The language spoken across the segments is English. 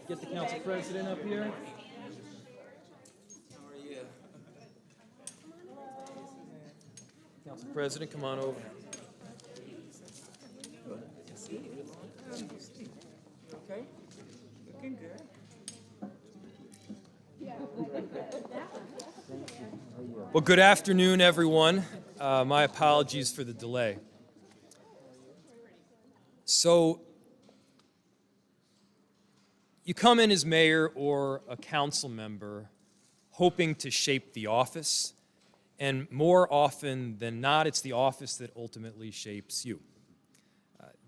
Get the council president up here. Council president, come on over. Okay, looking good. Well, good afternoon, everyone. My apologies for the delay. So, you come in as mayor or a council member hoping to shape the office, and more often than not, it's the office that ultimately shapes you.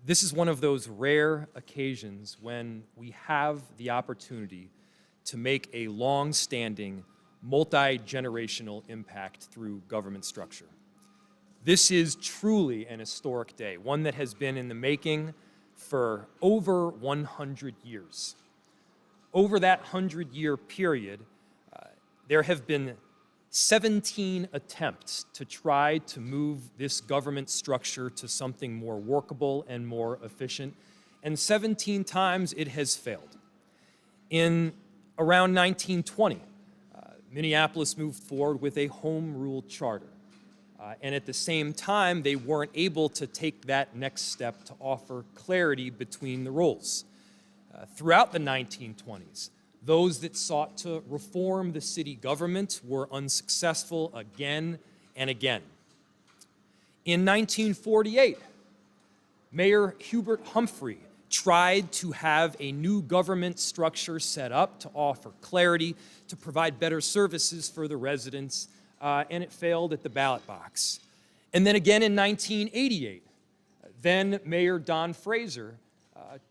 This is one of those rare occasions when we have the opportunity to make a long-standing, multi-generational impact through government structure. This is truly an historic day, one that has been in the making for over 100 years. Over that 100-year period, there have been 17 attempts to try to move this government structure to something more workable and more efficient, and 17 times it has failed. In around 1920, Minneapolis moved forward with a home rule charter. And at the same time, they weren't able to take that next step to offer clarity between the roles. Throughout the 1920s, those that sought to reform the city government were unsuccessful again and again. In 1948, Mayor Hubert Humphrey tried to have a new government structure set up to offer clarity, to provide better services for the residents, and it failed at the ballot box. And then again in 1988, then Mayor Don Fraser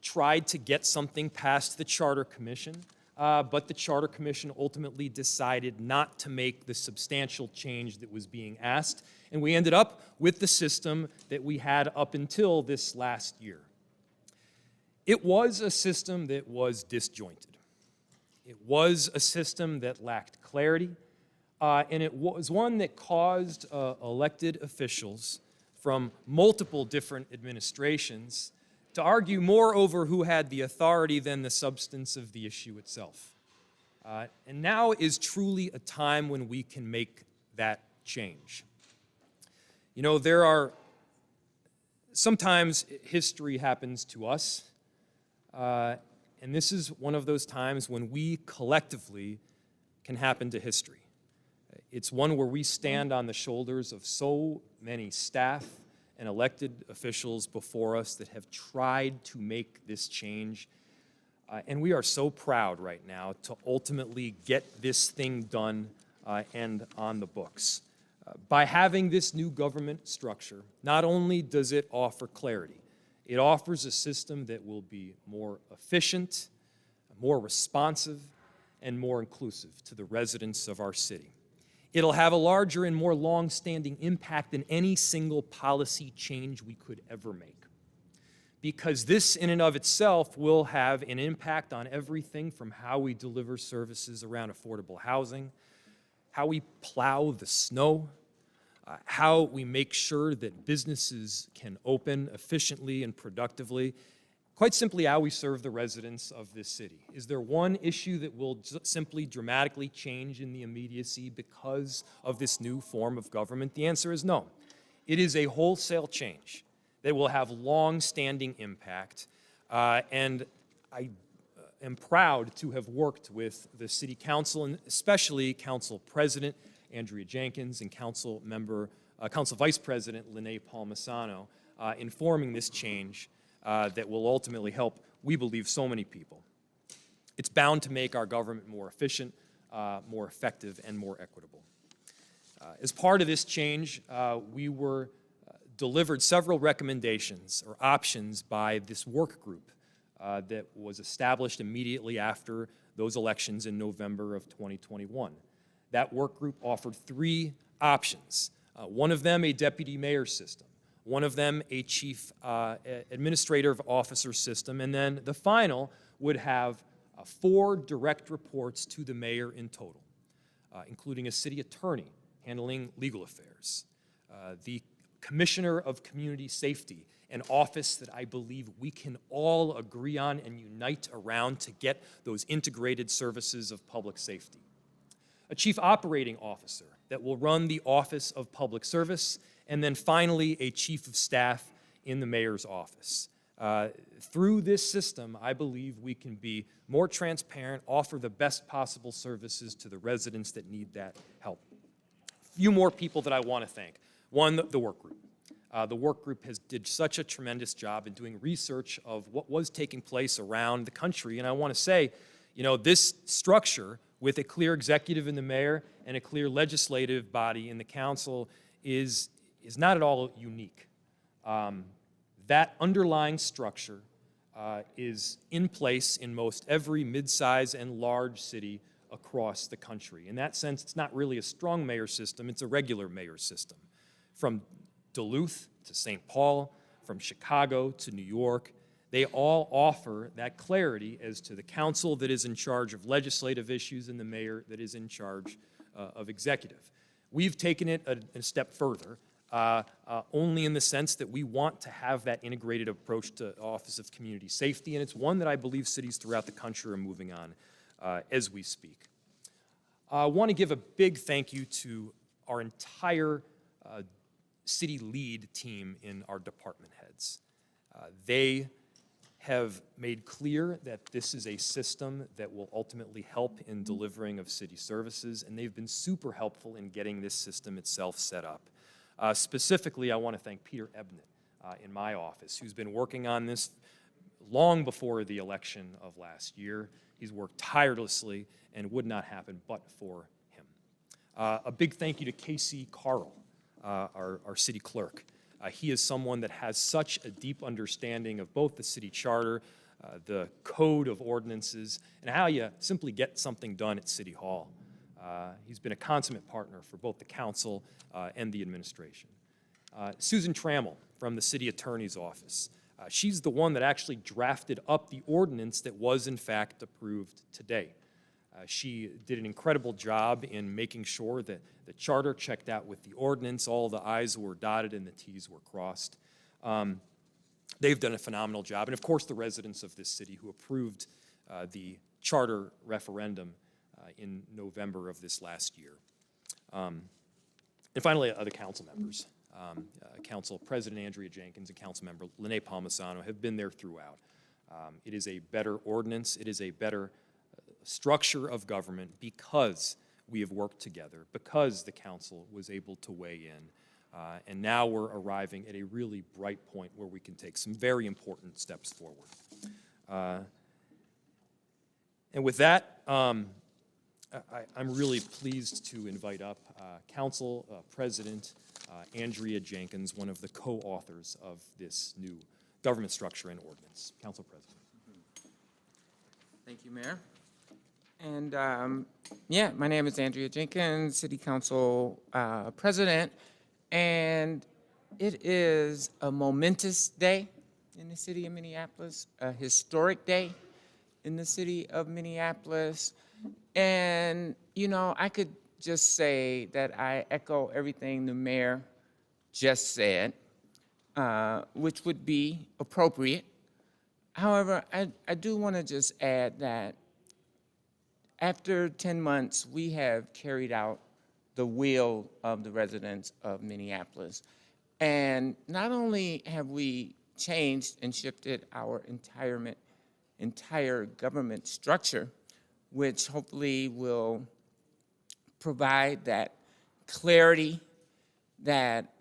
tried to get something past the Charter Commission, but the Charter Commission ultimately decided not to make the substantial change that was being asked, and we ended up with the system that we had up until this last year. It was a system that was disjointed. It was a system that lacked clarity, and it was one that caused elected officials from multiple different administrations to argue more over who had the authority than the substance of the issue itself. And now is truly a time when we can make that change. You know, sometimes history happens to us, and this is one of those times when we collectively can happen to history. It's one where we stand on the shoulders of so many staff and elected officials before us that have tried to make this change. And we are so proud right now to ultimately get this thing done and on the books. By having this new government structure, not only does it offer clarity, it offers a system that will be more efficient, more responsive, and more inclusive to the residents of our city. It'll have a larger and more long-standing impact than any single policy change we could ever make. Because this in and of itself will have an impact on everything from how we deliver services around affordable housing, how we plow the snow, how we make sure that businesses can open efficiently and productively, quite simply how we serve the residents of this city. Is there one issue that will simply dramatically change in the immediacy because of this new form of government? The answer is no. It is a wholesale change that will have long-standing impact, and I am proud to have worked with the City Council, and especially Council President Andrea Jenkins and Council Vice President Lene Palmisano in forming this change that will ultimately help, we believe, so many people. It's bound to make our government more efficient, more effective, and more equitable. As part of this change, we were delivered several recommendations or options by this work group that was established immediately after those elections in November of 2021. That work group offered 3 options. One of them, a deputy mayor system. One of them, a chief administrative officer system. And then the final would have 4 direct reports to the mayor in total, including a city attorney handling legal affairs, the Commissioner of Community Safety, an office that I believe we can all agree on and unite around to get those integrated services of public safety. A Chief Operating Officer that will run the Office of Public Service, and then finally a Chief of Staff in the Mayor's office. Through this system, I believe we can be more transparent, offer the best possible services to the residents that need that help. A few more people that I want to thank. One, the work group. The work group did such a tremendous job in doing research of what was taking place around the country, and I want to say, you know, this structure with a clear executive in the mayor and a clear legislative body in the council is not at all unique. That underlying structure is in place in most every mid-size and large city across the country. In that sense, it's not really a strong mayor system, it's a regular mayor system. From Duluth to St. Paul, from Chicago to New York, they all offer that clarity as to the council that is in charge of legislative issues and the mayor that is in charge of executive. We've taken it a step further, only in the sense that we want to have that integrated approach to Office of Community Safety, and it's one that I believe cities throughout the country are moving on as we speak. I want to give a big thank you to our entire city lead team in our department heads. They have made clear that this is a system that will ultimately help in delivering of city services, and they've been super helpful in getting this system itself set up. Specifically, I want to thank Peter Ebnett in my office, who's been working on this long before the election of last year. He's worked tirelessly, and it would not happen but for him. A big thank you to Casey Carl, our city clerk. He is someone that has such a deep understanding of both the city charter, the code of ordinances, and how you simply get something done at City Hall. He's been a consummate partner for both the council and the administration. Susan Trammell from the city attorney's office. She's the one that actually drafted up the ordinance that was in fact approved today. She did an incredible job in making sure that the charter checked out with the ordinance, all the I's were dotted and the T's were crossed. They've done a phenomenal job. And of course, the residents of this city who approved the charter referendum in November of this last year. And finally, other council members. Council President Andrea Jenkins and Council Member Lene Palmisano have been there throughout. It is a better ordinance. It is a better structure of government because we have worked together, because the council was able to weigh in, and now we're arriving at a really bright point where we can take some very important steps forward. And with that, I'm really pleased to invite up Council President Andrea Jenkins, one of the co-authors of this new government structure and ordinance. Council President. Thank you, Mayor. And yeah, my name is Andrea Jenkins, City Council President, and it is a momentous day in the city of Minneapolis, a historic day in the city of Minneapolis. And, you know, I could just say that I echo everything the mayor just said, which would be appropriate. However, I do want to just add that after 10 months, we have carried out the will of the residents of Minneapolis. And not only have we changed and shifted our entire government structure, which hopefully will provide that clarity, that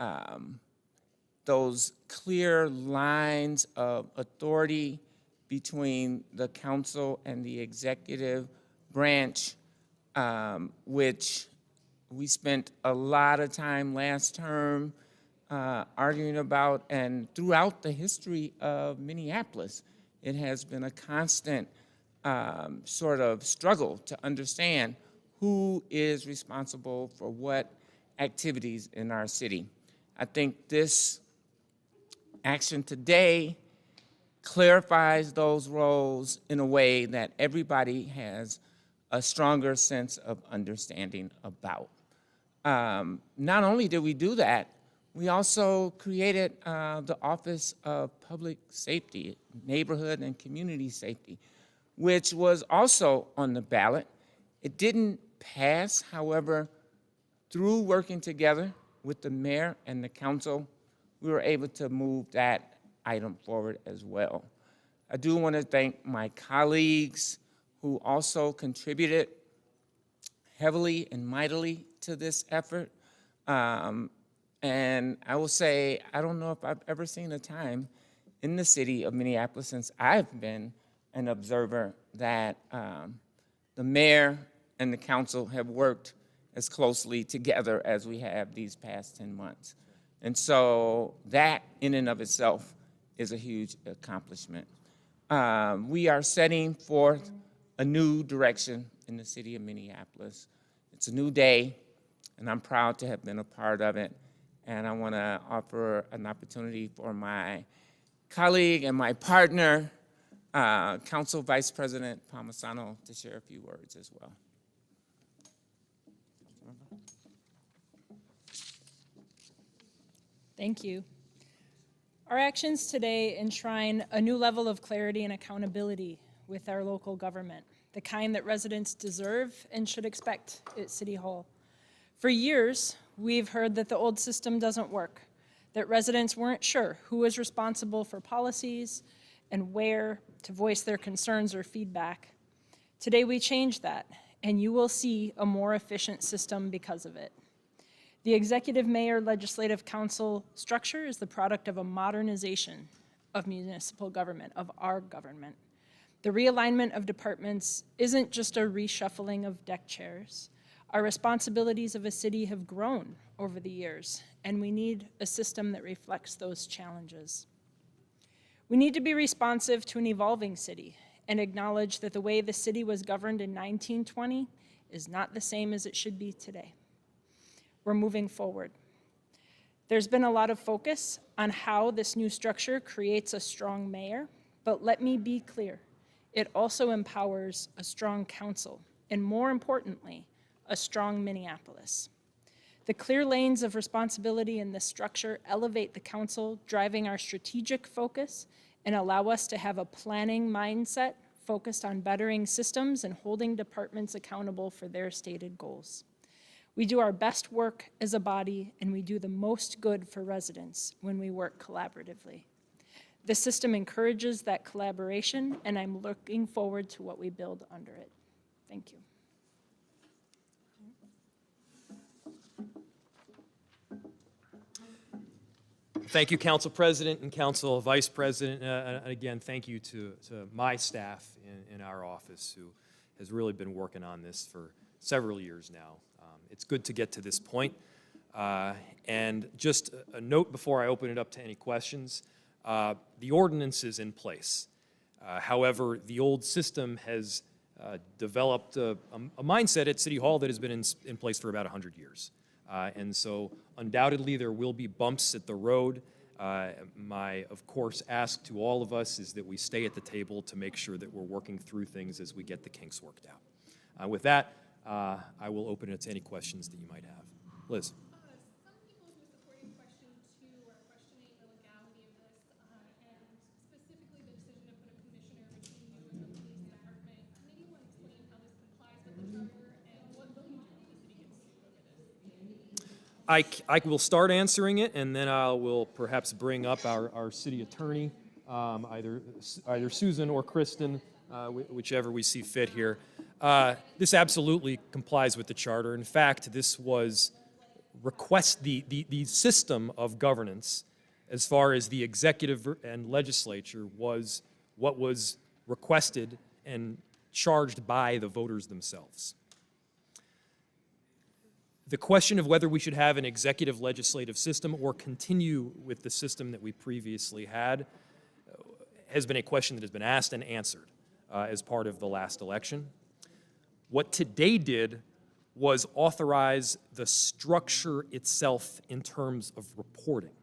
those clear lines of authority between the council and the executive branch, which we spent a lot of time last term arguing about, and throughout the history of Minneapolis, it has been a constant sort of struggle to understand who is responsible for what activities in our city. I think this action today clarifies those roles in a way that everybody has a stronger sense of understanding about. Not only did we do that, We also created the Office of Public Safety, Neighborhood and Community Safety, which was also on the ballot. It didn't pass, however, through working together with the mayor and the council, we were able to move that item forward as well. I do want to thank my colleagues who also contributed heavily and mightily to this effort. And I will say, I don't know if I've ever seen a time in the city of Minneapolis since I've been an observer that the mayor and the council have worked as closely together as we have these past 10 months. And so that in and of itself is a huge accomplishment. We are setting forth a new direction in the city of Minneapolis. It's a new day, and I'm proud to have been a part of it. And I want to offer an opportunity for my colleague and my partner, Council Vice President Palmisano, to share a few words as well. Thank you. Our actions today enshrine a new level of clarity and accountability with our local government, the kind that residents deserve and should expect at City Hall. For years, we've heard that the old system doesn't work, that residents weren't sure who was responsible for policies and where to voice their concerns or feedback. Today we change that, and you will see a more efficient system because of it. The Executive Mayor Legislative Council structure is the product of a modernization of municipal government, of our government. The realignment of departments isn't just a reshuffling of deck chairs. Our responsibilities of a city have grown over the years, and we need a system that reflects those challenges. We need to be responsive to an evolving city and acknowledge that the way the city was governed in 1920 is not the same as it should be today. We're moving forward. There's been a lot of focus on how this new structure creates a strong mayor, but let me be clear. It also empowers a strong council, and more importantly, a strong Minneapolis. The clear lanes of responsibility in this structure elevate the council, driving our strategic focus and allow us to have a planning mindset focused on bettering systems and holding departments accountable for their stated goals. We do our best work as a body, and we do the most good for residents when we work collaboratively. The system encourages that collaboration, and I'm looking forward to what we build under it. Thank you. Thank you, Council President and Council Vice President. Again, thank you to my staff in our office who has really been working on this for several years now. It's good to get to this point. And just a note before I open it up to any questions, the ordinance is in place. However, the old system has developed a mindset at City Hall that has been in place for about 100 years. And so undoubtedly there will be bumps at the road. My, of course, ask to all of us is that we stay at the table to make sure that we're working through things as we get the kinks worked out. With that, I will open it to any questions that you might have. Liz. Some people who are supporting question 2 are questioning the legality of this, and specifically the decision to put a commissioner between you and the police department. Maybe you want to explain how this complies with the charter and what will you do if the city gets sued over this? I will start answering it, and then I will perhaps bring up our city attorney, either Susan or Kristen, whichever we see fit here. This absolutely complies with the charter. In fact, this was the system of governance as far as the executive and legislature was what was requested and charged by the voters themselves. The question of whether we should have an executive legislative system or continue with the system that we previously had has been a question that has been asked and answered as part of the last election. What today did was authorize the structure itself in terms of reporting.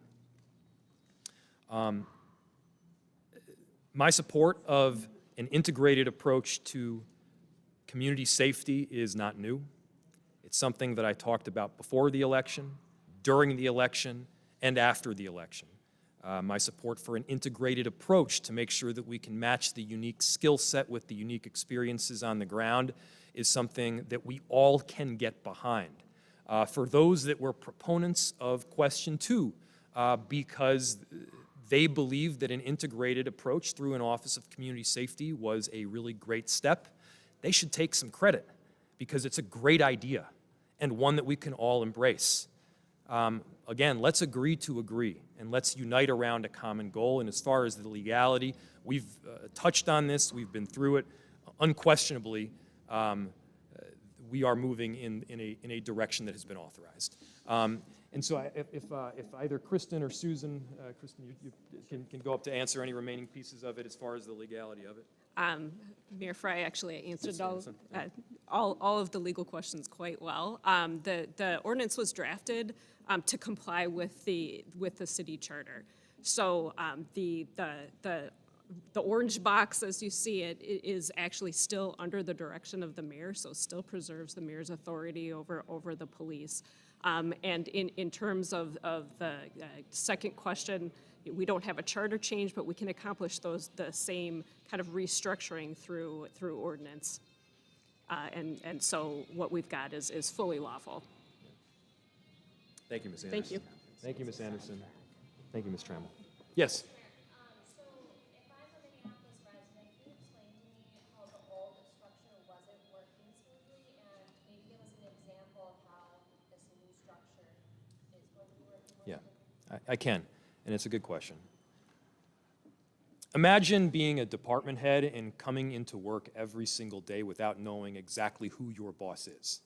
My support of an integrated approach to community safety is not new. It's something that I talked about before the election, during the election, and after the election. My support for an integrated approach to make sure that we can match the unique skill set with the unique experiences on the ground is something that we all can get behind. For those that were proponents of question 2, because they believed that an integrated approach through an Office of Community Safety was a really great step, they should take some credit because it's a great idea and one that we can all embrace. Again, let's agree to agree, and let's unite around a common goal. And as far as the legality, we've touched on this, we've been through it. Unquestionably, we are moving in a direction that has been authorized. And so if either Kristen or Susan, Kristen, you can go up to answer any remaining pieces of it as far as the legality of it. Mayor Fry actually answered all of the legal questions quite well. The ordinance was drafted to comply with the city charter. So the orange box, as you see it, is actually still under the direction of the mayor, so still preserves the mayor's authority over the police. And in terms of the second question, we don't have a charter change, but we can accomplish the same kind of restructuring through ordinance. And so what we've got is fully lawful. Thank you, Ms. Anderson. Thank you. Thank you, Ms. Anderson. Thank you, Ms. Trammell. Yes? So if I'm a Minneapolis resident, can you explain to me how the old structure wasn't working smoothly, and maybe give us an example of how this new structure is going to be working more smoothly? I can, and it's a good question. Imagine being a department head and coming into work every single day without knowing exactly who your boss is.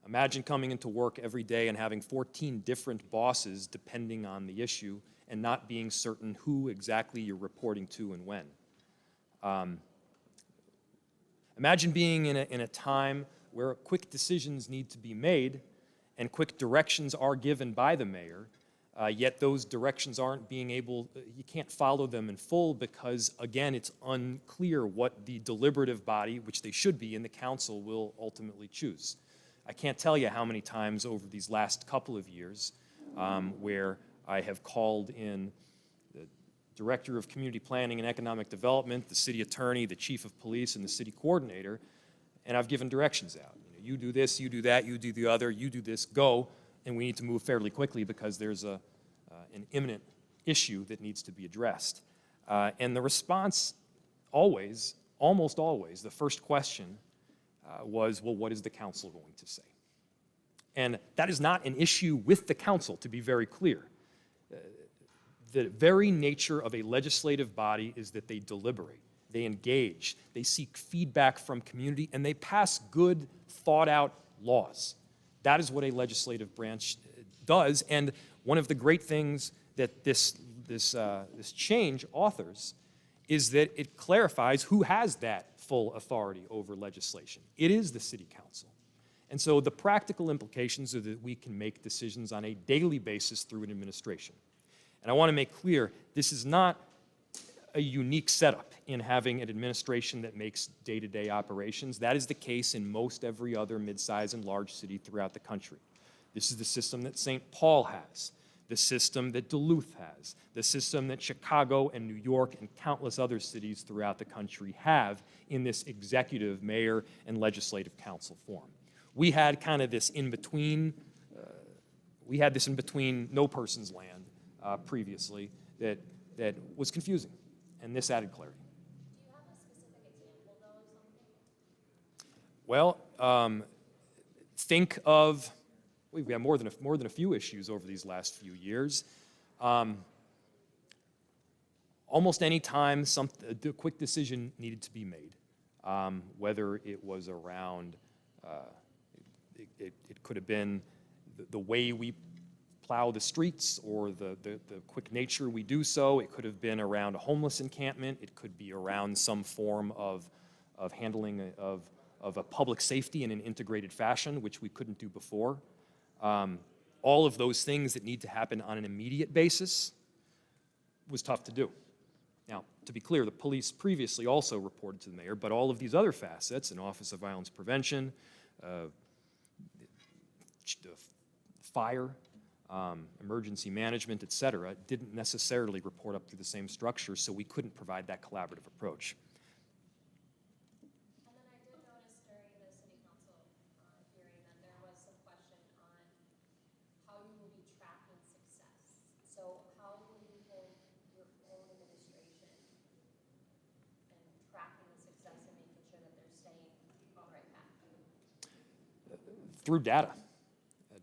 Imagine coming into work every day and having 14 different bosses depending on the issue and not being certain who exactly you're reporting to and when. Imagine being in a time where quick decisions need to be made and quick directions are given by the mayor, yet those directions aren't being able, you can't follow them in full because, again, it's unclear what the deliberative body, which they should be in the council, will ultimately choose. I can't tell you how many times over these last couple of years where I have called in the Director of Community Planning and Economic Development, the City Attorney, the Chief of Police, and the City Coordinator, and I've given directions out. You do this, you do that, you do the other, you do this, go, and we need to move fairly quickly because there's an imminent issue that needs to be addressed. And the response always, almost always, the first question was, well, what is the council going to say? And that is not an issue with the council, to be very clear. The very nature of a legislative body is that they deliberate, they engage, they seek feedback from community, and they pass good, thought-out laws. That is what a legislative branch does, and one of the great things that this change authors is that it clarifies who has that full authority over legislation. It is the city council. And so the practical implications are that we can make decisions on a daily basis through an administration. And I want to make clear, this is not a unique setup in having an administration that makes day-to-day operations. That is the case in most every other mid-size and large city throughout the country. This is the system that St. Paul has, the system that Duluth has, the system that Chicago and New York and countless other cities throughout the country have in this executive, mayor, and legislative council form. We had kind of this in-between, no person's land previously that was confusing, and this added clarity. Do you have a specific example, though, of something? Well, think of, we've got more than a few issues over these last few years. Almost any time a quick decision needed to be made, whether it was around, it could have been the way we plow the streets or the quick nature we do so. It could have been around a homeless encampment. It could be around some form of handling of a public safety in an integrated fashion, which we couldn't do before. All of those things that need to happen on an immediate basis was tough to do. Now, to be clear, the police previously also reported to the mayor, but all of these other facets, an Office of Violence Prevention, fire, emergency management, et cetera, didn't necessarily report up through the same structure, so we couldn't provide that collaborative approach. And then I did notice during the city council hearing that there was some question on how you will be tracking success. So how will you hold your own administration and tracking the success and making sure that they're staying on the right path? Through data.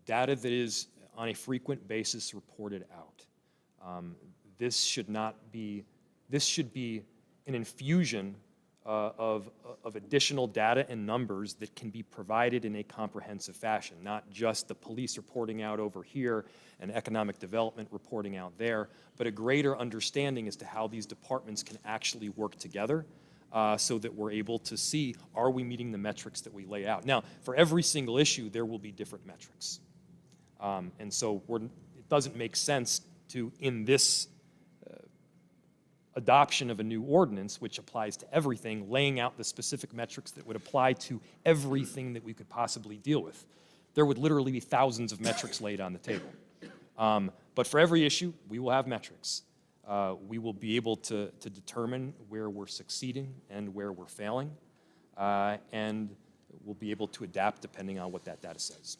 Data that is on a frequent basis reported out. This should be an infusion of additional data and numbers that can be provided in a comprehensive fashion, not just the police reporting out over here and economic development reporting out there, but a greater understanding as to how these departments can actually work together so that we're able to see, are we meeting the metrics that we lay out? Now, for every single issue, there will be different metrics. And so it doesn't make sense to, in this adoption of a new ordinance, which applies to everything, laying out the specific metrics that would apply to everything that we could possibly deal with. There would literally be thousands of metrics laid on the table. But for every issue, we will have metrics. We will be able to determine where we're succeeding and where we're failing, and we'll be able to adapt depending on what that data says.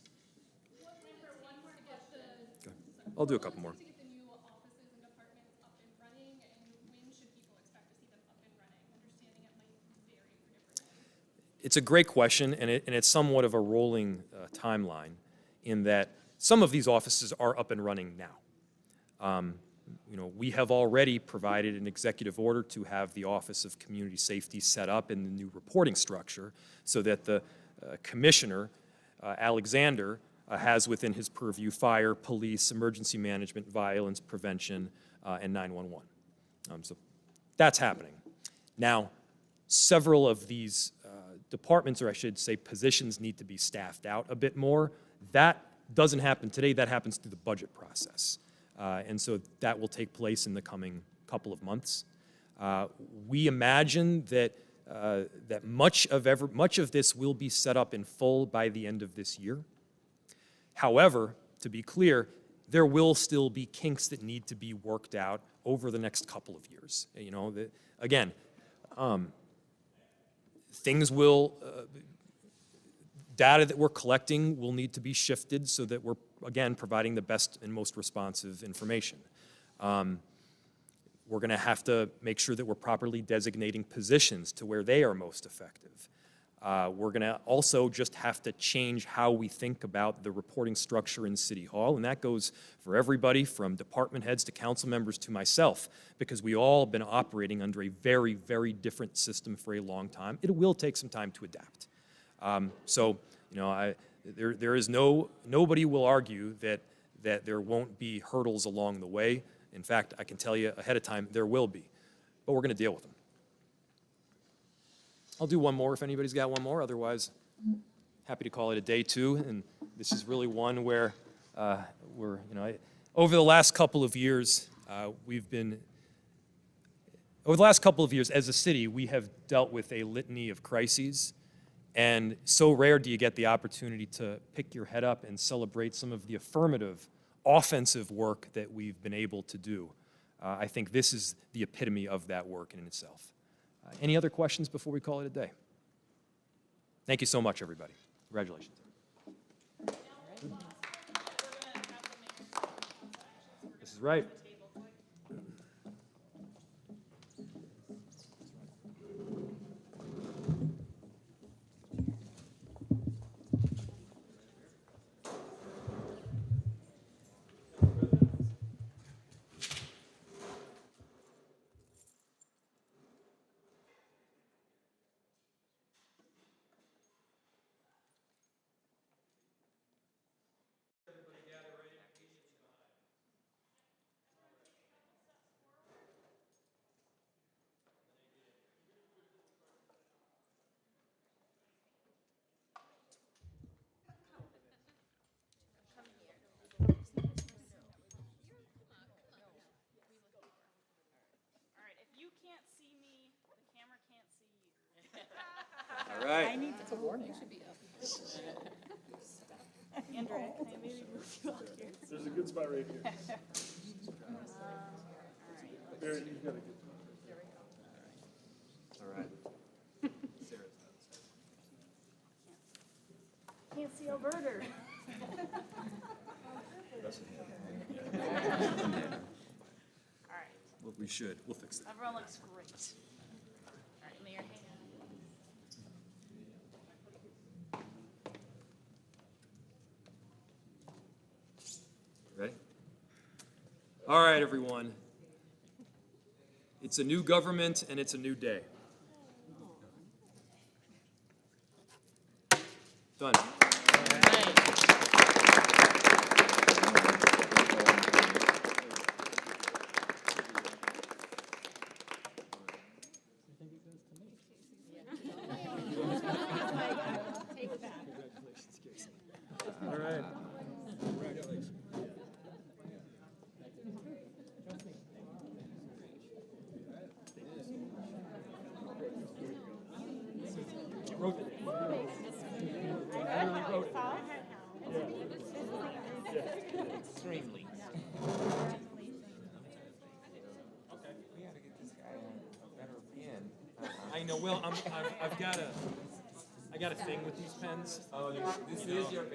I'll do a couple more. To get the new offices and departments up and running, and when should people expect to see them up and running? Understanding it might vary for different. It's a great question, and it's somewhat of a rolling timeline in that some of these offices are up and running now. We have already provided an executive order to have the Office of Community Safety set up in the new reporting structure so that the commissioner, Alexander, has within his purview fire, police, emergency management, violence prevention, and 911. So that's happening. Now, several of these departments, or I should say positions, need to be staffed out a bit more. That doesn't happen today. That happens through the budget process. And so that will take place in the coming couple of months. We imagine that much of this will be set up in full by the end of this year. However, to be clear, there will still be kinks that need to be worked out over the next couple of years. Again, things will, data that we're collecting will need to be shifted so that we're, again, providing the best and most responsive information. We're going to have to make sure that we're properly designating positions to where they are most effective. We're going to also just have to change how we think about the reporting structure in City Hall, and that goes for everybody from department heads to council members to myself, because we all have been operating under a very, very different system for a long time. It will take some time to adapt. There is nobody will argue that there won't be hurdles along the way. In fact, I can tell you ahead of time, there will be, but we're going to deal with them. I'll do one more if anybody's got one more. Otherwise, happy to call it a day two. And this is really one where over the last couple of years, as a city, we have dealt with a litany of crises. And so rare do you get the opportunity to pick your head up and celebrate some of the affirmative, offensive work that we've been able to do. I think this is the epitome of that work in itself. Any other questions before we call it a day? Thank you so much, everybody. Congratulations. This is right. All right. It's a warning. Andrea, can I maybe move you up here? There's a good spot right here. Barrett, you've got a good spot. All right. Can't see Alberta. All right, Well, we should. We'll fix that. everyone looks great. All right, Mayor, hang on. Ready? All right, everyone. It's a new government and it's a new day. Done. All right. You wrote it. Extremely. We gotta get this guy a better pen. I know. Well, I got a thing with these pens. Oh, this is your